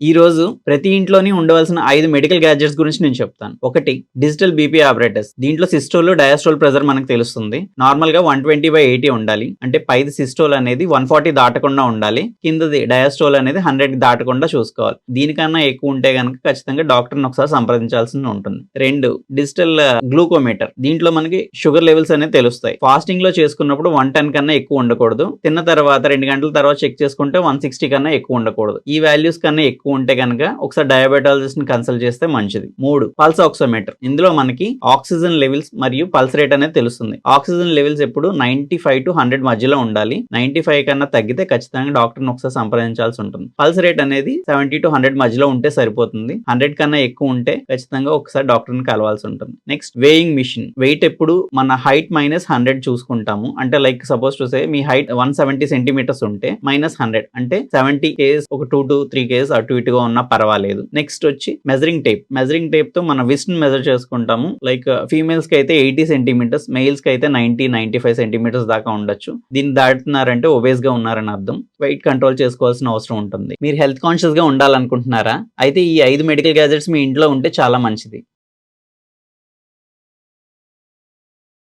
ఈ రోజు ప్రతి ఇంట్లోని ఉండవలసిన 5 మెడికల్ గ్యాడ్జెట్స్ గురించి నేను చెప్తాను. ఒకటి డిజిటల్ బీపీ ఆపరేటర్స్. దీంట్లో సిస్టోల్, డయాస్టోల్ ప్రెజర్ మనకు తెలుస్తుంది. నార్మల్ గా 120/80 ఉండాలి. అంటే పైది సిస్టోల్ అనేది 140 దాటకుండా ఉండాలి. కిందది డయాస్టోల్ అనేది 100 దాటకుండా చూసుకోవాలి. దీనికన్నా ఎక్కువ ఉంటే గనక ఖచ్చితంగా డాక్టర్ని ఒకసారి సంప్రదించాల్సి ఉంటుంది. 2 డిజిటల్ గ్లూకోమీటర్. దీంట్లో మనకి షుగర్ లెవెల్స్ అనేది తెలుస్తాయి. ఫాస్టింగ్ లో చేసుకున్నప్పుడు 110 కన్నా ఎక్కువ ఉండకూడదు. తిన్న తర్వాత 2 గంటల తర్వాత చెక్ చేసుకుంటే 160 కన్నా ఎక్కువ ఉండకూడదు. ఈ వాల్యూస్ కన్నా ఎక్కువ ఉంటే కనుక ఒకసారి డయాబెటాలజిస్ట్ ని కన్సల్ట్ చేస్తే మంచిది. 3 పల్స్ ఆక్సిమీటర్. ఇందులో మనకి ఆక్సిజన్ లెవెల్స్ మరియు పల్స్ రేట్ అనేది తెలుస్తుంది. ఆక్సిజన్ లెవెల్స్ ఎప్పుడు 95 to 100 మధ్యలో ఉండాలి. 95 కన్నా తగ్గితే ఖచ్చితంగా డాక్టర్ ని ఒకసారి సంప్రదించాల్సి ఉంటుంది. పల్స్ రేట్ అనేది 70 to 100 మధ్యలో ఉంటే సరిపోతుంది. 100 కన్నా ఎక్కువ ఉంటే ఖచ్చితంగా ఒకసారి డాక్టర్ ని కలవాల్సి ఉంటుంది. Next weighing machine. వెయిట్ ఎప్పుడు మన హైట్ మైనస్ 100 చూసుకుంటాము. అంటే లైక్ సపోజ్ టు సే మీ హైట్ 170 సెంటీమీటర్స్ ఉంటే మైనస్ 100 అంటే 70 kgs, ఒక 2 to 3 kgs అటు ఇటుగా ఉన్నా పర్వాలేదు. నెక్స్ట్ వచ్చి మెజరింగ్ టేప్. మెజరింగ్ టేప్ తో మన విస్ట్ ని మెజర్ చేసుకుంటాము. లైక్ ఫీమేల్స్ కి అయితే 80 సెంటీమీటర్స్, మెయిల్స్ కి అయితే 90-95 సెంటీమీటర్స్ దాకా ఉండొచ్చు. దీన్ని దాటుతున్నారంటే ఒబేస్ గా ఉన్నారని అర్థం. వెయిట్ కంట్రోల్ చేసుకోవాల్సిన అవసరం ఉంటుంది. మీరు హెల్త్ కాన్షియస్ గా ఉండాలనుకుంటున్నారా? అయితే ఈ 5 మెడికల్ గ్యాజెట్స్ మీ ఇంట్లో ఉంటే చాలా మంచిది.